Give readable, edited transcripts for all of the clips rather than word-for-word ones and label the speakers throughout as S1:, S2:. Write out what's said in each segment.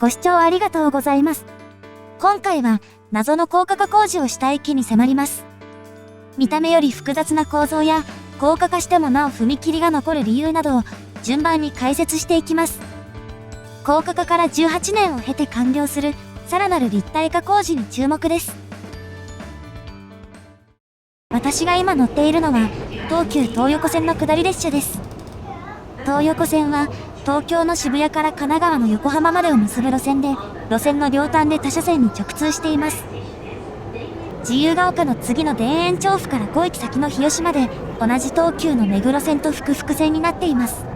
S1: ご視聴ありがとうございます。今回は謎の高架化工事をした駅に迫ります。見た目より複雑な構造や高架化してもなお踏切が残る理由などを順番に解説していきます。高架化から18年を経て完了するさらなる立体化工事に注目です。私が今乗っているのは東急東横線の下り列車です。東横線は東京の渋谷から神奈川の横浜までを結ぶ路線で、路線の両端で他車線に直通しています。自由が丘の次の田園調布から5駅先の日吉まで、同じ東急の目黒線と複々線になっています。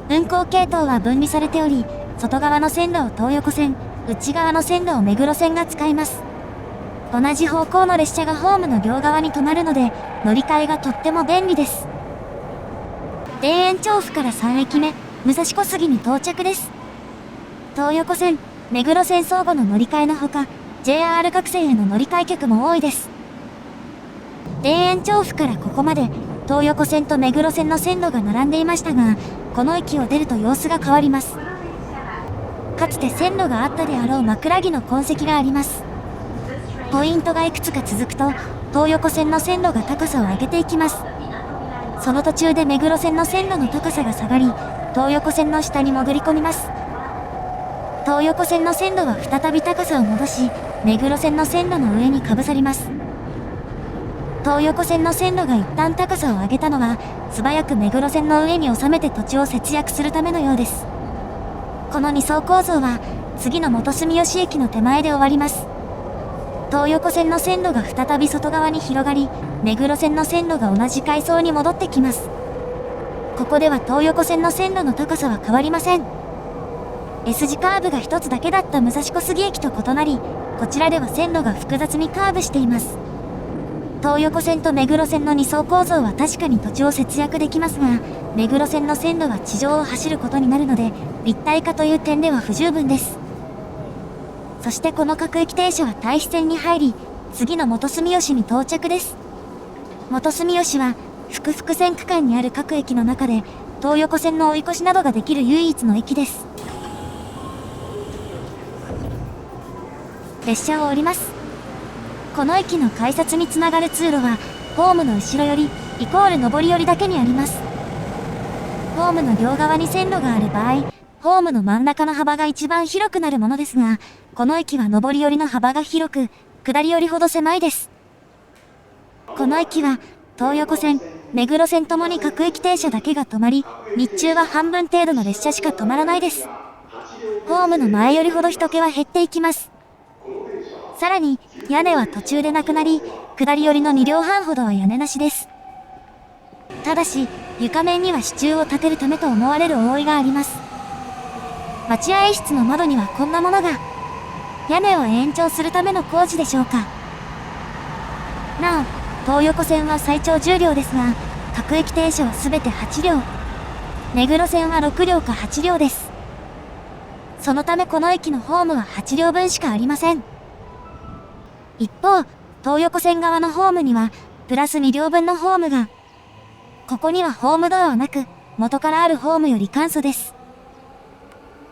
S1: 運行系統は分離されており、外側の線路を東横線、内側の線路を目黒線が使います。同じ方向の列車がホームの両側に止まるので、乗り換えがとっても便利です。田園調布から3駅目、武蔵小杉に到着です。東横線、目黒線相互の乗り換えのほか、JR 各線への乗り換え客も多いです。田園調布からここまで、東横線と目黒線の線路が並んでいましたが、この駅を出ると様子が変わります。かつて線路があったであろう枕木の痕跡があります。ポイントがいくつか続くと、東横線の線路が高さを上げていきます。その途中で目黒線の線路の高さが下がり、東横線の下に潜り込みます。東横線の線路は再び高さを戻し、目黒線の線路の上にかぶさります。東横線の線路が一旦高さを上げたのは、素早く目黒線の上に収めて土地を節約するためのようです。この2層構造は、次の元住吉駅の手前で終わります。東横線の線路が再び外側に広がり、目黒線の線路が同じ階層に戻ってきます。ここでは東横線の線路の高さは変わりません。S 字カーブが一つだけだった武蔵小杉駅と異なり、こちらでは線路が複雑にカーブしています。東横線と目黒線の2層構造は確かに土地を節約できますが、目黒線の線路は地上を走ることになるので、立体化という点では不十分です。そしてこの各駅停車は対比線に入り、次の元住吉に到着です。元住吉は、複々線区間にある各駅の中で、東横線の追い越しなどができる唯一の駅です。列車を降ります。この駅の改札につながる通路は、ホームの後ろ寄り、イコール上り寄りだけにあります。ホームの両側に線路がある場合、ホームの真ん中の幅が一番広くなるものですが、この駅は上り寄りの幅が広く、下り寄りほど狭いです。この駅は、東横線、目黒線ともに各駅停車だけが止まり、日中は半分程度の列車しか止まらないです。ホームの前よりほど人気は減っていきます。さらに、屋根は途中でなくなり、下り寄りの2両半ほどは屋根なしです。ただし、床面には支柱を立てるためと思われる覆いがあります。待合室の窓にはこんなものが。屋根を延長するための工事でしょうか。なお、東横線は最長10両ですが、各駅停車はすべて8両。目黒線は6両か8両です。そのためこの駅のホームは8両分しかありません。一方、東横線側のホームには、プラス2両分のホームが。ここにはホームドアはなく、元からあるホームより簡素です。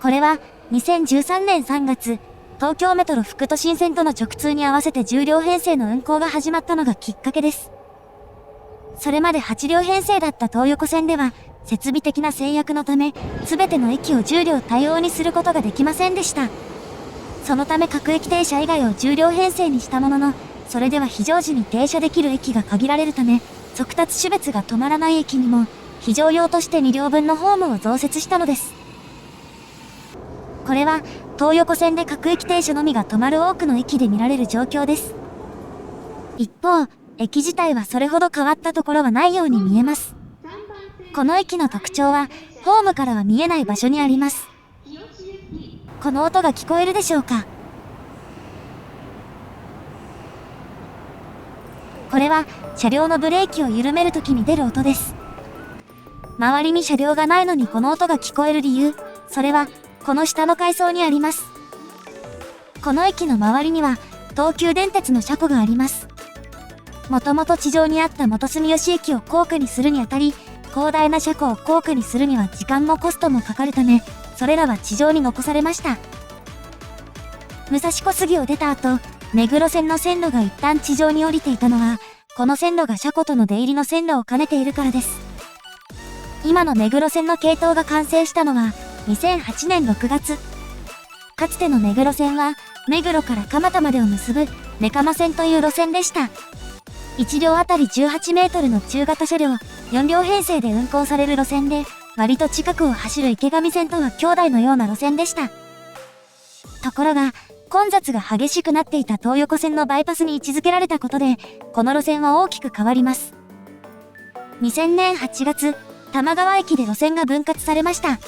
S1: これは、2013年3月、東京メトロ副都心線との直通に合わせて10両編成の運行が始まったのがきっかけです。それまで8両編成だった東横線では、設備的な制約のため、すべての駅を10両対応にすることができませんでした。そのため各駅停車以外を10両編成にしたものの、それでは非常時に停車できる駅が限られるため、速達種別が止まらない駅にも、非常用として2両分のホームを増設したのです。これは、東横線で各駅停車のみが止まる多くの駅で見られる状況です。一方、駅自体はそれほど変わったところはないように見えます。この駅の特徴は、ホームからは見えない場所にあります。この音が聞こえるでしょうか。これは、車両のブレーキを緩めるときに出る音です。周りに車両がないのにこの音が聞こえる理由、それは、この下の階層にあります。この駅の周りには、東急電鉄の車庫があります。もともと地上にあった元住吉駅を高架にするにあたり、広大な車庫を高架にするには時間もコストもかかるため、それらは地上に残されました。武蔵小杉を出た後、目黒線の線路が一旦地上に降りていたのは、この線路が車庫との出入りの線路を兼ねているからです。今の目黒線の系統が完成したのは、2008年6月。かつての目黒線は、目黒から蒲田までを結ぶ、目蒲線という路線でした。1両あたり18メートルの中型車両、4両編成で運行される路線で、割と近くを走る池上線とは兄弟のような路線でした。ところが、混雑が激しくなっていた東横線のバイパスに位置づけられたことで、この路線は大きく変わります。2000年8月、玉川駅で路線が分割されました。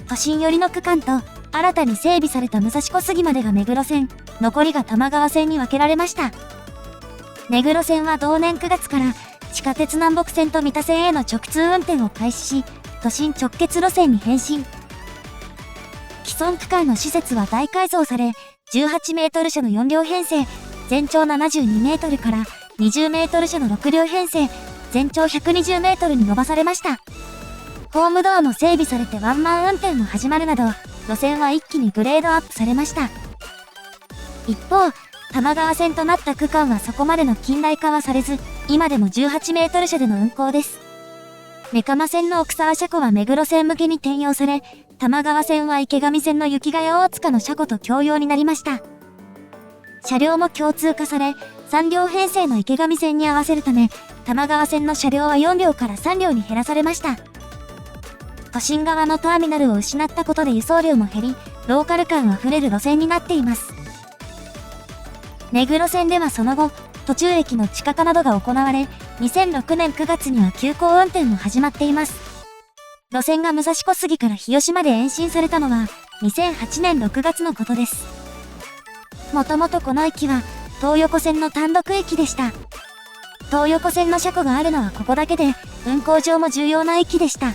S1: 都心寄りの区間と、新たに整備された武蔵小杉までが目黒線、残りが玉川線に分けられました。目黒線は同年9月から、地下鉄南北線と三田線への直通運転を開始し、都心直結路線に変身。既存区間の施設は大改造され、18メートル車の4両編成、全長72メートルから20メートル車の6両編成、全長120メートルに伸ばされました。ホームドアも整備されてワンマン運転も始まるなど、路線は一気にグレードアップされました。一方、玉川線となった区間はそこまでの近代化はされず、今でも18メートル車での運行です。目蒲線の奥沢車庫は目黒線向けに転用され、玉川線は池上線の雪ヶ谷大塚の車庫と共用になりました。車両も共通化され、3両編成の池上線に合わせるため、玉川線の車両は4両から3両に減らされました。都心側のターミナルを失ったことで輸送量も減り、ローカル感あふれる路線になっています。目黒線ではその後、途中駅の地下化などが行われ、2006年9月には急行運転も始まっています。路線が武蔵小杉から日吉まで延伸されたのは、2008年6月のことです。もともとこの駅は、東横線の単独駅でした。東横線の車庫があるのはここだけで、運行上も重要な駅でした。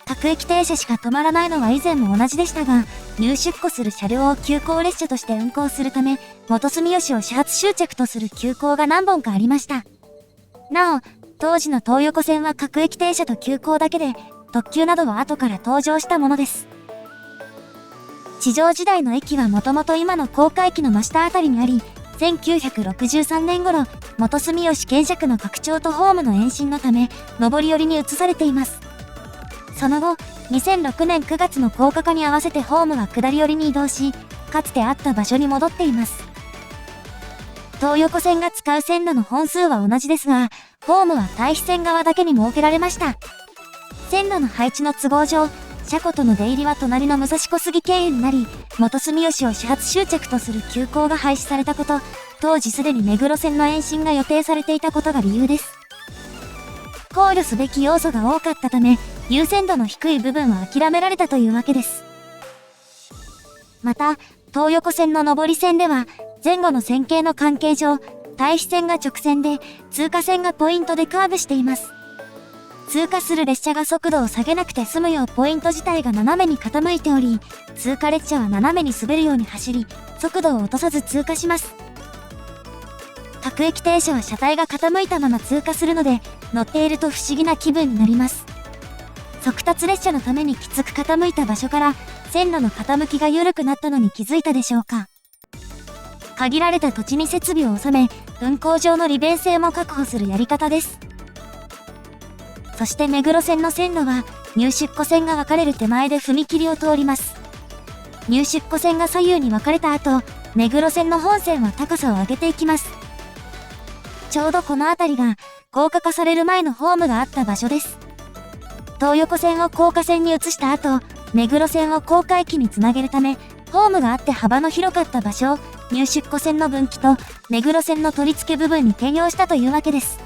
S1: 各駅停車しか止まらないのは以前も同じでしたが、入出庫する車両を急行列車として運行するため、元住吉を始発終着とする急行が何本かありました。なお、当時の東横線は各駅停車と急行だけで、特急などは後から登場したものです。地上時代の駅はもともと今の高架駅の真下あたりにあり、1963年頃、元住吉検車区の拡張とホームの延伸のため、上り寄りに移されています。その後、2006年9月の高架化に合わせてホームは下り寄りに移動し、かつてあった場所に戻っています。東横線が使う線路の本数は同じですが、ホームは対比線側だけに設けられました。線路の配置の都合上、車庫との出入りは隣の武蔵小杉経由になり、元住吉を始発終着とする急行が廃止されたこと、当時すでに目黒線の延伸が予定されていたことが理由です。考慮すべき要素が多かったため、優先度の低い部分は諦められたというわけです。また、東横線の上り線では、前後の線形の関係上、対比線が直線で、通過線がポイントでカーブしています。通過する列車が速度を下げなくて済むようポイント自体が斜めに傾いており、通過列車は斜めに滑るように走り、速度を落とさず通過します。各駅停車は車体が傾いたまま通過するので、乗っていると不思議な気分になります。速達列車のためにきつく傾いた場所から、線路の傾きが緩くなったのに気づいたでしょうか。限られた土地に設備を収め、運行上の利便性も確保するやり方です。そして目黒線の線路は、入出庫線が分かれる手前で踏切を通ります。入出庫線が左右に分かれた後、目黒線の本線は高さを上げていきます。ちょうどこの辺りが、高架化される前のホームがあった場所です。東横線を高架線に移した後、目黒線を高架駅につなげるため、ホームがあって幅の広かった場所を入出庫線の分岐と目黒線の取り付け部分に転用したというわけです。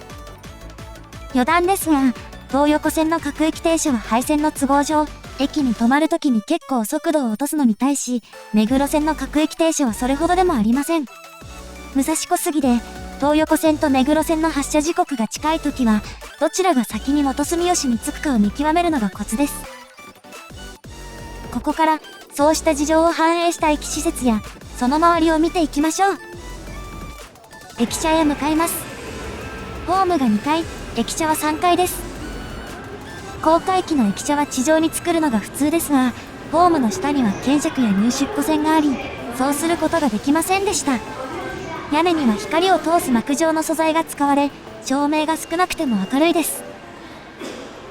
S1: 余談ですが、東横線の各駅停車は廃線の都合上、駅に止まるときに結構速度を落とすのに対し、目黒線の各駅停車はそれほどでもありません。武蔵小杉で、東横線と目黒線の発車時刻が近いときは、どちらが先に元住吉に着くかを見極めるのがコツです。ここから、そうした事情を反映した駅施設や、その周りを見ていきましょう。駅舎へ向かいます。ホームが2階、駅舎は3階です。高架駅の駅舎は地上に作るのが普通ですが、ホームの下には検釈や入出庫線があり、そうすることができませんでした。屋根には光を通す膜状の素材が使われ、照明が少なくても明るいです。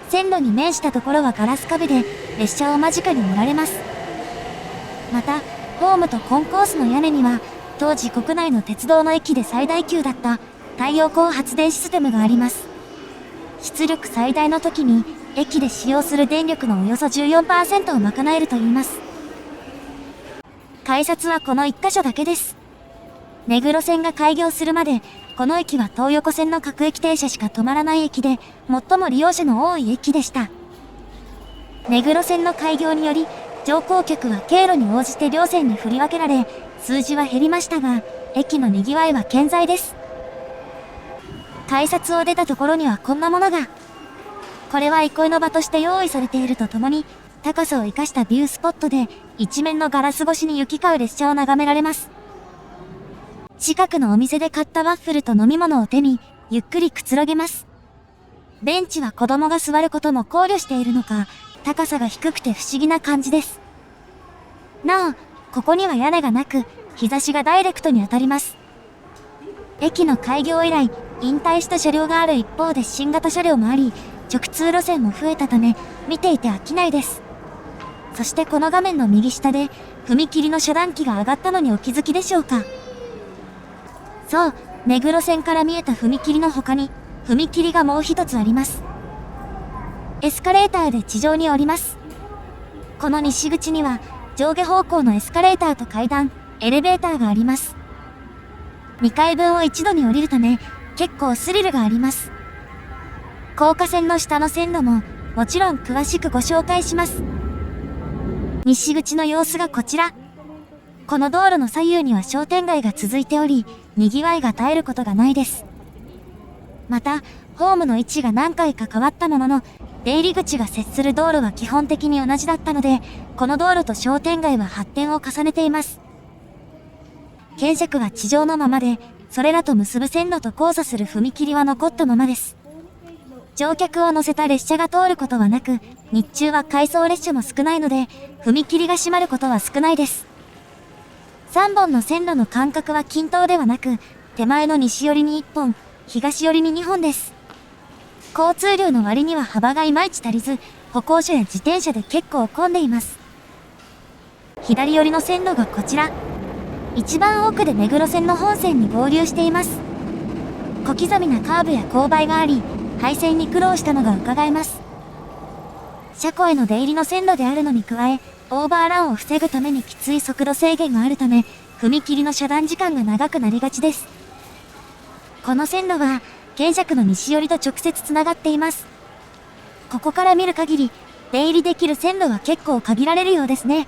S1: 線路に面したところはガラス壁で、列車を間近に見られます。また、ホームとコンコースの屋根には、当時国内の鉄道の駅で最大級だった太陽光発電システムがあります。出力最大の時に、駅で使用する電力のおよそ 14% を賄えるといいます。改札はこの1カ所だけです。目黒線が開業するまで、この駅は東横線の各駅停車しか止まらない駅で、最も利用者の多い駅でした。目黒線の開業により、乗降客は経路に応じて両線に振り分けられ、数字は減りましたが、駅の賑わいは健在です。改札を出たところにはこんなものが。これは憩いの場として用意されているとともに、高さを生かしたビュースポットで、一面のガラス越しに行き交う列車を眺められます。近くのお店で買ったワッフルと飲み物を手に、ゆっくりくつろげます。ベンチは子供が座ることも考慮しているのか、高さが低くて不思議な感じです。なお、ここには屋根がなく、日差しがダイレクトに当たります。駅の開業以来、引退した車両がある一方で新型車両もあり、直通路線も増えたため、見ていて飽きないです。そしてこの画面の右下で、踏切の遮断機が上がったのにお気づきでしょうか。そう、目黒線から見えた踏切の他に、踏切がもう一つあります。エスカレーターで地上に降ります。この西口には、上下方向のエスカレーターと階段、エレベーターがあります。2階分を一度に降りるため、結構スリルがあります。高架線の下の線路も、もちろん詳しくご紹介します。西口の様子がこちら。この道路の左右には商店街が続いており、賑わいが絶えることがないです。また、ホームの位置が何回か変わったものの、出入り口が接する道路は基本的に同じだったので、この道路と商店街は発展を重ねています。検釈は地上のままで、それらと結ぶ線路と交差する踏切は残ったままです。乗客を乗せた列車が通ることはなく、日中は回送列車も少ないので、踏切が閉まることは少ないです。3本の線路の間隔は均等ではなく、手前の西寄りに1本、東寄りに2本です。交通量の割には幅がいまいち足りず、歩行者や自転車で結構混んでいます。左寄りの線路がこちら。一番奥で目黒線の本線に合流しています。小刻みなカーブや勾配があり、配線に苦労したのが伺えます。車庫への出入りの線路であるのに加え、オーバーランを防ぐためにきつい速度制限があるため、踏切の遮断時間が長くなりがちです。この線路は、検釈の西寄りと直接つながっています。ここから見る限り、出入りできる線路は結構限られるようですね。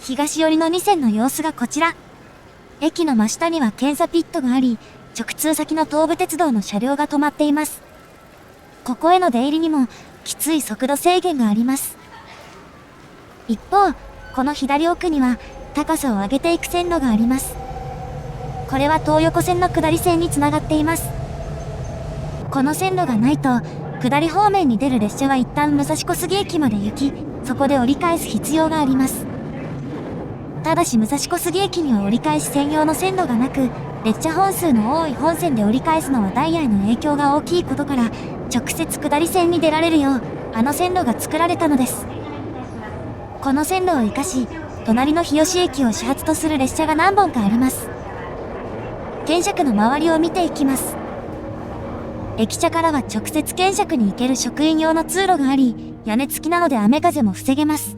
S1: 東寄りの2線の様子がこちら。駅の真下には検査ピットがあり、直通先の東武鉄道の車両が止まっています。ここへの出入りにも、きつい速度制限があります。一方、この左奥には、高さを上げていく線路があります。これは東横線の下り線につながっています。この線路がないと、下り方面に出る列車は一旦武蔵小杉駅まで行き、そこで折り返す必要があります。ただし武蔵小杉駅には折り返し専用の線路がなく、列車本数の多い本線で折り返すのはダイヤへの影響が大きいことから、直接下り線に出られるよう、あの線路が作られたのです。この線路を生かし、隣の日吉駅を始発とする列車が何本かあります。検釈の周りを見ていきます。駅舎からは直接検釈に行ける職員用の通路があり、屋根付きなので雨風も防げます。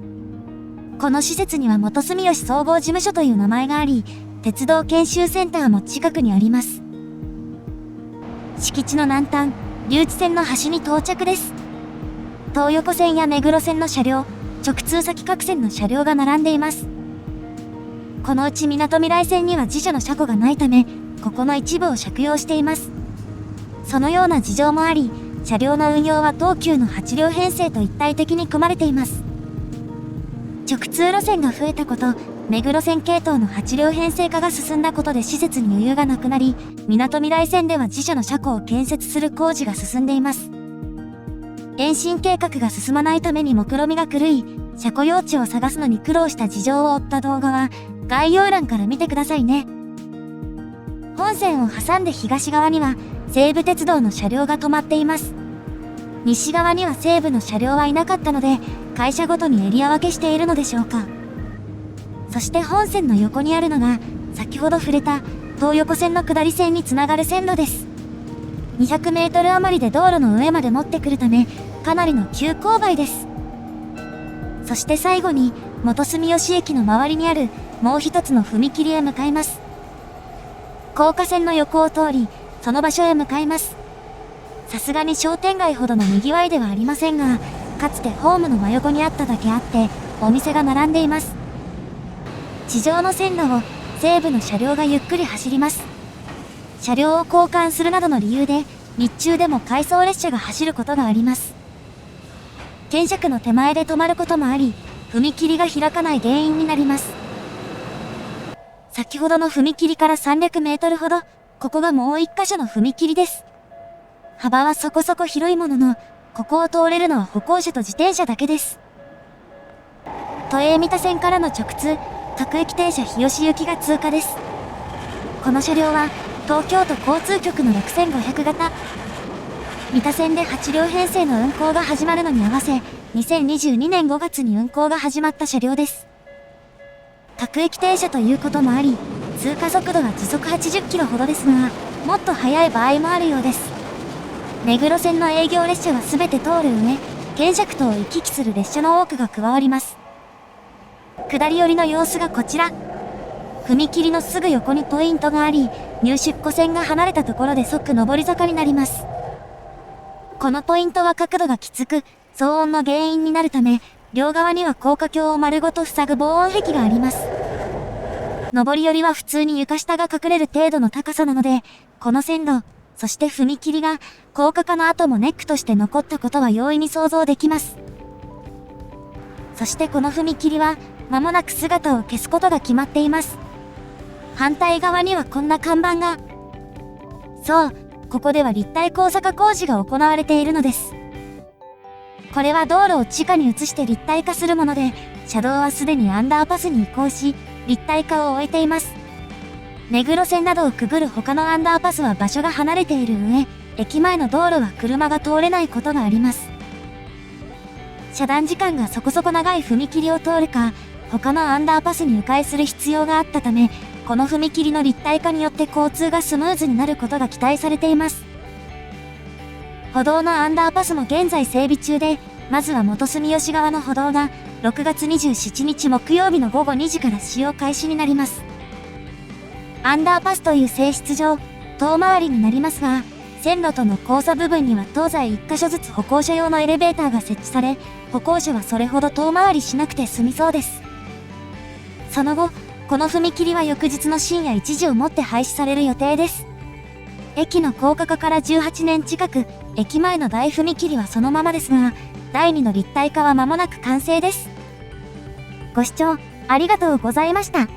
S1: この施設には元住吉総合事務所という名前があり、鉄道研修センターも近くにあります。敷地の南端、留置線の端に到着です。東横線や目黒線の車両、直通先各線の車両が並んでいます。このうちみなとみらい線には自社の車庫がないため、ここの一部を借用しています。そのような事情もあり、車両の運用は東急の8両編成と一体的に組まれています。直通路線が増えたこと、目黒線系統の8両編成化が進んだことで施設に余裕がなくなり、みなとみらい線では自社の車庫を建設する工事が進んでいます。延伸計画が進まないために目論見が狂い、車庫用地を探すのに苦労した事情を追った動画は概要欄から見てくださいね。本線を挟んで東側には西武鉄道の車両が止まっています。西側には西武の車両はいなかったので、会社ごとにエリア分けしているのでしょうか。そして本線の横にあるのが、先ほど触れた東横線の下り線につながる線路です。200メートル余りで道路の上まで持ってくるため、かなりの急勾配です。そして最後に、元住吉駅の周りにあるもう一つの踏切へ向かいます。高架線の横を通り、その場所へ向かいます。さすがに商店街ほどの賑わいではありませんが、かつてホームの真横にあっただけあって、お店が並んでいます。地上の線路を西武の車両がゆっくり走ります。車両を交換するなどの理由で、日中でも回送列車が走ることがあります。検車区の手前で止まることもあり、踏切が開かない原因になります。先ほどの踏切から300メートルほど、ここがもう一箇所の踏切です。幅はそこそこ広いものの、ここを通れるのは歩行者と自転車だけです。都営三田線からの直通、各駅停車日吉行きが通過です。この車両は、東京都交通局の6500型。三田線で8両編成の運行が始まるのに合わせ、2022年5月に運行が始まった車両です。各駅停車ということもあり、通過速度は時速80キロほどですが、もっと速い場合もあるようです。目黒線の営業列車はすべて通る上、検車区とを行き来する列車の多くが加わります。下り寄りの様子がこちら。踏切のすぐ横にポイントがあり、入出庫線が離れたところで即上り坂になります。このポイントは角度がきつく、騒音の原因になるため、両側には高架橋を丸ごと塞ぐ防音壁があります。上り寄りは普通に床下が隠れる程度の高さなので、この線路、そして踏切が高架化の後もネックとして残ったことは容易に想像できます。そしてこの踏切は間もなく姿を消すことが決まっています。反対側にはこんな看板が。そう、ここでは立体交差化工事が行われているのです。これは道路を地下に移して立体化するもので、車道はすでにアンダーパスに移行し、立体化を終えています。目黒線などをくぐる他のアンダーパスは場所が離れている上、駅前の道路は車が通れないことがあります。遮断時間がそこそこ長い踏切を通るか、他のアンダーパスに迂回する必要があったため、この踏切の立体化によって交通がスムーズになることが期待されています。歩道のアンダーパスも現在整備中で、まずは元住吉側の歩道が6月27日木曜日の午後2時から使用開始になります。アンダーパスという性質上、遠回りになりますが、線路との交差部分には東西1箇所ずつ歩行者用のエレベーターが設置され、歩行者はそれほど遠回りしなくて済みそうです。その後、この踏切は翌日の深夜1時をもって廃止される予定です。駅の高架化から18年近く、駅前の大踏切はそのままですが、第2の立体化は間もなく完成です。ご視聴ありがとうございました。